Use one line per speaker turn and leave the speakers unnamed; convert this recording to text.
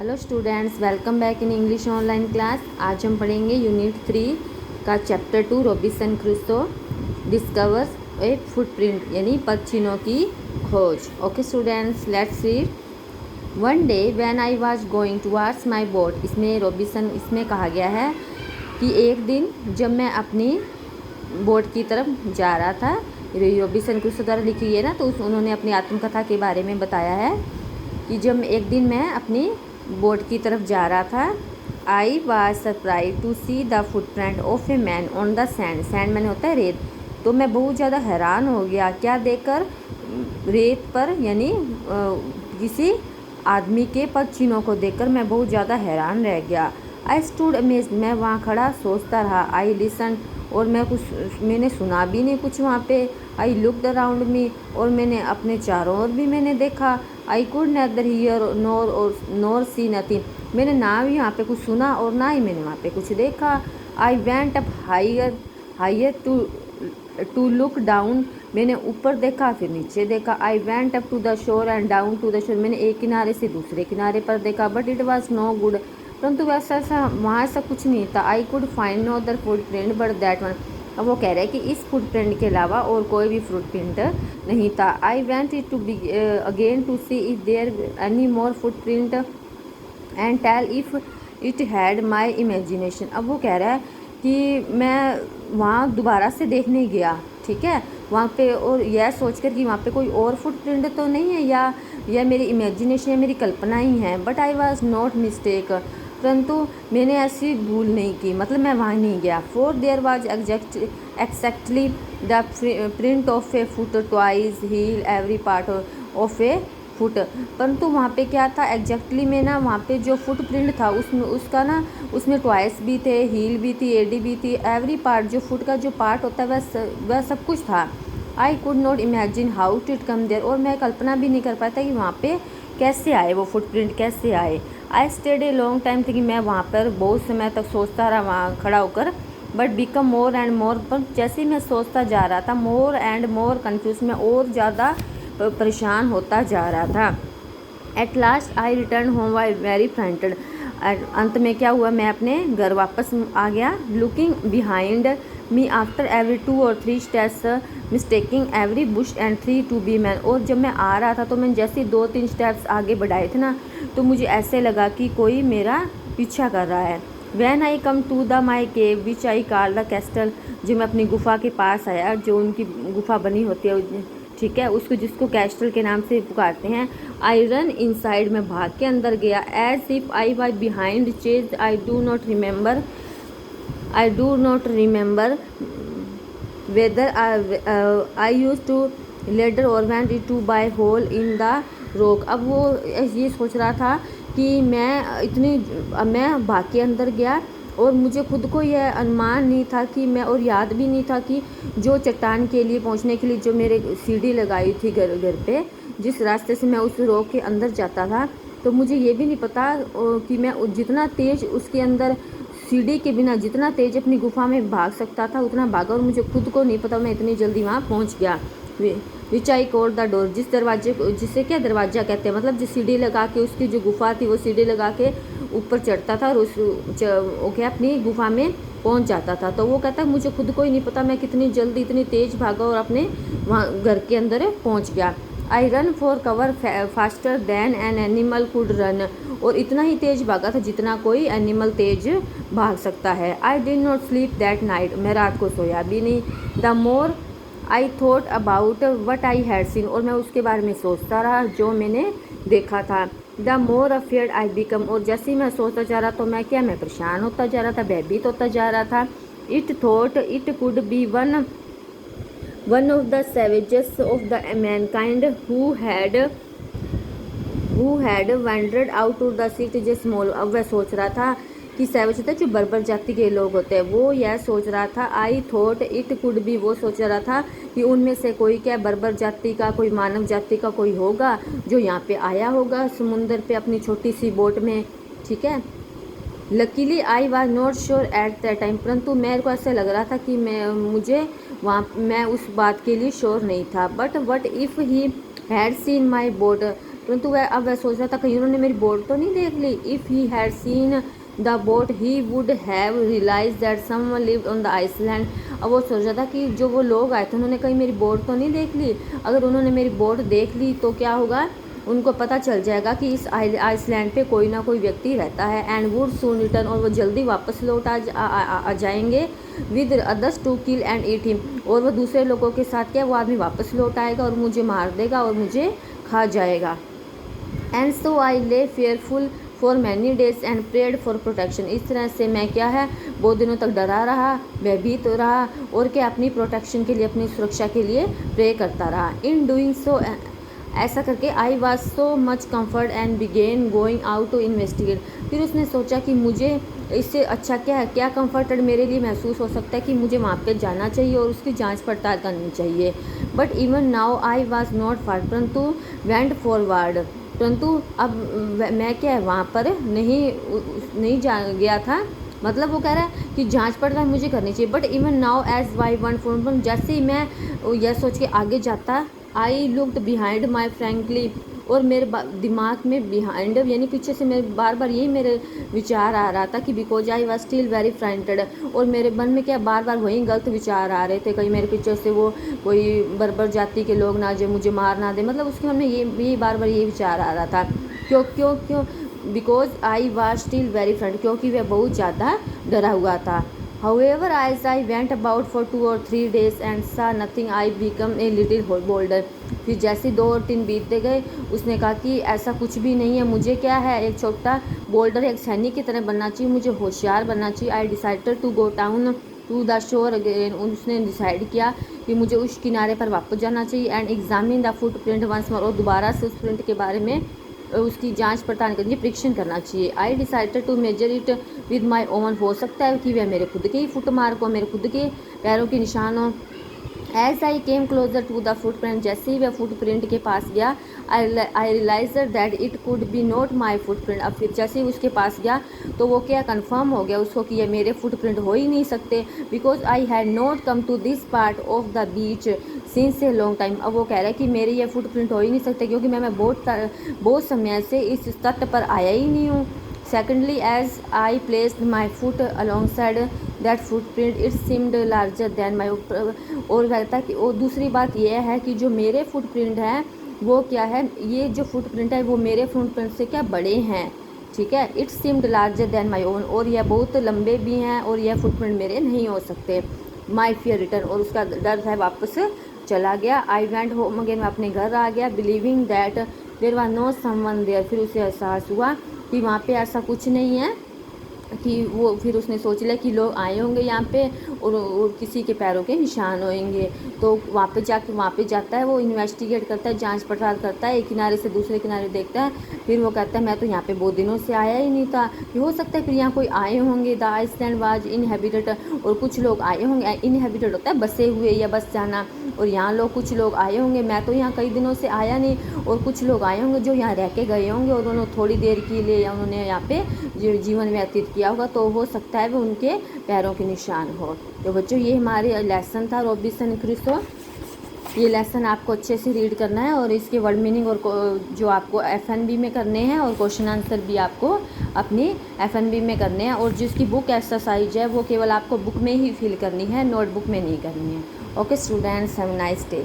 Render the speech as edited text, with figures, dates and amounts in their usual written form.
Hello students, welcome back in English online class. आज हम पढ़ेंगे यूनिट 3 का चैप्टर 2 रॉबिन्सन क्रूसो डिस्कवर्स ए footprint यानी पद चिन्हों की खोज। Okay students, let's read. One day when I was going towards my boat. इसमें कहा गया है कि एक दिन जब मैं अपनी बोट की तरफ जा रहा था। रॉबिन्सन क्रूसो द्वारा लिखी है ना, तो उन्होंने अपनी आत्मकथा के बारे में बताया है कि जब एक दिन मैं अपनी बोट की तरफ जा रहा था, I was surprise to see the footprint of a man on the sand. Sand मैंने होता है रेत। तो मैं बहुत ज़्यादा हैरान हो गया। क्या देखकर? रेत पर यानी किसी आदमी के पद चिन्हों को देखकर मैं बहुत ज़्यादा हैरान रह गया। आई स्टूड अमेज्ड, मैं वहाँ खड़ा सोचता रहा। आई लिसन, और मैंने सुना भी नहीं कुछ वहाँ पे। आई लुकड अराउंड मी, और मैंने अपने चारों ओर भी मैंने देखा। I could neither hear nor see nothing, मैंने ना भी यहाँ पे कुछ सुना और ना ही मैंने वहाँ पे कुछ देखा। I went up higher higher to look down, मैंने ऊपर देखा फिर नीचे देखा। I went up to the shore and down to the shore, मैंने एक किनारे से दूसरे किनारे पर देखा। But it was no good, परंतु वैसा वहाँ ऐसा कुछ नहीं था। I could find no other footprint but that one. अब वो कह रहे हैं कि इस फुटप्रिंट के अलावा और कोई भी फुटप्रिंट नहीं था। I went to be again to see if there any more footprint and tell if it had my imagination. अब वो कह रहा है कि मैं वहाँ दोबारा से देखने गया, ठीक है, वहाँ पे, और यह सोचकर कि वहाँ पे कोई और फुटप्रिंट तो नहीं है, या यह मेरी इमेजिनेशन है, मेरी कल्पना ही है। But I was not mistake, परंतु मैंने ऐसी भूल नहीं की, मतलब मैं वहाँ नहीं गया। For there was exactly the print of a foot twice heel every part of a foot. परंतु वहाँ पे क्या था एग्जैक्टली में ना, वहाँ पे जो फुट प्रिंट था उसमें ट्वाइस भी थे, हील भी थी, एडी भी थी, एवरी पार्ट, जो फुट का जो पार्ट होता है वह सब कुछ था। I could not imagine how to it come there, और मैं कल्पना भी नहीं कर पाता कि वहाँ पे कैसे आए, वो फुटप्रिंट कैसे आए। I stayed A long time थी, कि मैं वहाँ पर बहुत समय तक सोचता रहा वहाँ खड़ा होकर। But become more and more, पर जैसे ही मैं सोचता जा रहा था, मोर एंड मोर कन्फ्यूज, मैं और ज़्यादा परेशान होता जा रहा था। At last I return home why very fronted, अंत में क्या हुआ, मैं अपने घर वापस आ गया। Looking behind me after every 2 or 3 steps mistaking every bush and 3 to be man. और जब मैं आ रहा था तो मैंने जैसे 2-3 स्टेप्स आगे बढ़ाए थे ना, तो मुझे ऐसे लगा कि कोई मेरा पीछा कर रहा है। When I come to the my cave which I call the castle, जो मैं अपनी गुफा के पास आया, जो उनकी गुफा बनी होती है, ठीक है, जिसको कैस्टल के नाम से पुकारते हैं। आई रन इनसाइड, मैं भाग के अंदर गया। As if I was behind chase, I do not remember whether I use to ladder और went to by hole in the rock. अब वो ये सोच रहा था कि मैं भाग के अंदर गया, और मुझे खुद को यह अनुमान नहीं था कि मैं, और याद भी नहीं था कि जो चट्टान के लिए पहुंचने के लिए जो मेरे सीढ़ी लगाई थी घर पे, जिस रास्ते से मैं उस रॉक के अंदर जाता था, तो मुझे ये भी नहीं पता कि मैं जितना तेज़ उसके अंदर सीढ़ी के बिना जितना तेज़ अपनी गुफा में भाग सकता था उतना भागा, और मुझे खुद को नहीं पता मैं इतनी जल्दी वहाँ पहुँच गया। विच आई कॉल्ड द डोर, जिसे क्या दरवाज़ा कहते हैं, मतलब जिस सीढ़ी लगा के उसकी जो गुफा थी वो सीढ़ी लगा के ऊपर चढ़ता था और क्या अपनी गुफा में पहुंच जाता था। तो वो कहता है मुझे खुद को ही नहीं पता मैं कितनी जल्दी इतनी तेज़ भागा और अपने वहाँ घर के अंदर पहुंच गया। I run for cover faster than an animal could run, और इतना ही तेज़ भागा था जितना कोई एनिमल तेज भाग सकता है। I did not sleep that night, मैं रात को सोया भी नहीं। The more I thought about what I had seen, और मैं उसके बारे में सोचता रहा जो मैंने देखा था। The more afraid I become, और जैसे ही मैं सोचता जा रहा तो मैं परेशान होता जा रहा था, भयभीत होता जा रहा था। It thought it could be one of the savages of the mankind who had wandered out to the city J small. अब वह सोच रहा था कि सैवेज होता है जो बर्बर जाति के लोग होते हैं, वो यह सोच रहा था। I thought it could B, वो सोच रहा था कि उनमें से कोई बर्बर जाति का, कोई मानव जाति का कोई होगा जो यहाँ पे आया होगा समुंदर पे अपनी छोटी सी बोट में, ठीक है। Luckily I was not sure at that time, परंतु मेरे को ऐसा लग रहा था कि मैं उस बात के लिए श्योर नहीं था। But what if he had seen my boat, परंतु वह सोच रहा था कहीं उन्होंने मेरी बोट तो नहीं देख ली। If he had seen the boat he would have realise that someone lived on the island. अब वो सोच रहा था कि जो वो लोग आए थे उन्होंने कहीं मेरी बोट तो नहीं देख ली। अगर उन्होंने मेरी बोट देख ली तो क्या होगा, उनको पता चल जाएगा कि इस आइसलैंड पे कोई ना कोई व्यक्ति रहता है। एंड वुड सून रिटर्न, और वो जल्दी वापस लौट आ जाएंगे with others to kill and eat him, और वो दूसरे लोगों के साथ क्या वो आदमी वापस लौट आएगा और मुझे मार देगा और मुझे खा जाएगा। And so I lay fearful for many days and prayed for protection. इस तरह से मैं क्या है बहुत दिनों तक डरा रहा, भयभीत रहा, और क्या अपनी प्रोटेक्शन के लिए, अपनी सुरक्षा के लिए प्रे करता रहा। इन डूइंग सो, ऐसा करके I was so much comfort and began going out to investigate. फिर उसने सोचा कि मुझे इससे अच्छा क्या है, क्या कम्फर्टेड मेरे लिए महसूस हो सकता है कि मुझे वहाँ पे जाना चाहिए और उसकी जांच पड़ताल करनी चाहिए। But even now I was not far, परंतु वेंट फॉरवर्ड, परंतु अब मैं क्या है वहाँ पर नहीं जा गया था। मतलब वो कह रहा है कि जांच पड़ताल मुझे करनी चाहिए। But even now as why one for, जैसे ही मैं यह सोच के आगे जाता, I looked behind my frankly, और मेरे दिमाग में बिहाइंड यानी पीछे से मेरे बार बार यही मेरे विचार आ रहा था कि because I was still very frightened, और मेरे मन में क्या बार बार वही गलत विचार आ रहे थे, कहीं मेरे पीछे से वो कोई बर्बर जाति के लोग ना जो मुझे मार ना दे। मतलब उसके मन में ये बार बार ये विचार आ रहा था। क्यों क्यों क्यों because I was still very frightened, क्योंकि वह बहुत ज़्यादा डरा हुआ था। However, as I went about for 2 or 3 days and saw nothing, I became a little bolder. फिर जैसे 2 और 3 बीतते गए, उसने कहा कि ऐसा कुछ भी नहीं है, मुझे क्या है एक छोटा बोल्डर, एक सैनिक की तरह बनना चाहिए, मुझे होशियार बनना चाहिए। I decided to go down to the shore again. उसने डिसाइड किया कि मुझे उस किनारे पर वापस जाना चाहिए। And examine the footprint once more, और दोबारा से उस प्रिंट के बारे में उसकी जांच पड़ताल करनी, परीक्षण करना चाहिए। I decided to measure it with my own, हो सकता है कि वह मेरे खुद के ही फुट मार्क हो, मेरे खुद के पैरों के निशान हो। As I came closer to the footprint, जैसे ही वह फुट प्रिंट के पास गया, I realise that it could be not my footprint. अब फिर जैसे ही उसके पास गया तो वो क्या कंफर्म हो गया उसको कि ये मेरे फुट प्रिंट हो ही नहीं सकते, because I had not come to this part of the beach since a long time. अब वो कह रहा है कि मेरे ये फुट प्रिंट हो ही नहीं सकते क्योंकि मैं बहुत समय से इस तट पर आया ही नहीं हूँ। Secondly, as I placed my foot alongside that footprint, it seemed larger than my, और कहता कि और दूसरी बात यह है कि जो मेरे फुटप्रिंट है वो क्या है, ये जो फुटप्रिंट है वो मेरे फुटप्रिंट से क्या बड़े हैं, ठीक है। It seemed larger than my own, और यह बहुत लंबे भी हैं और यह फुटप्रिंट मेरे नहीं हो सकते। माई फियर रिटर्न, और उसका डर है वापस चला गया। आई वेंट होम अगेन, मैं अपने घर आ गया। Believing that there was no someone there, फिर उसे एहसास हुआ कि वहाँ पे ऐसा कुछ नहीं है, कि वो फिर उसने सोच लिया कि लोग आए होंगे यहाँ पे और किसी के पैरों के निशान होंगे। तो वहाँ पे जाता है, वो इन्वेस्टिगेट करता है, जांच पड़ताल करता है, एक किनारे से दूसरे किनारे देखता है। फिर वो कहता है मैं तो यहाँ पे बहुत दिनों से आया ही नहीं था, फिर हो सकता है फिर यहाँ कोई आए होंगे। द आइसलैंड वाज इनहेबिटेड, और कुछ लोग आए होंगे, इनहेबिटेड होता है बसे हुए या बस जाना, और यहाँ कुछ लोग आए होंगे, मैं तो यहाँ कई दिनों से आया नहीं, और कुछ लोग आए होंगे जो यहाँ रह के गए होंगे और उन्होंने थोड़ी देर के लिए या उन्होंने यहाँ पे जीवन व्यतीत किया होगा, तो हो सकता है वो उनके पैरों के निशान हो। तो बच्चों ये हमारे लेसन था रॉबिन्सन क्रूसो। ये लेसन आपको अच्छे से रीड करना है और इसके वर्ड मीनिंग और जो आपको FNB में करने हैं और क्वेश्चन आंसर भी आपको अपनी FNB में करने हैं, और जिसकी बुक एक्सरसाइज है वो केवल आपको बुक में ही फिल करनी है, नोटबुक में नहीं करनी है। Okay students, have a nice day.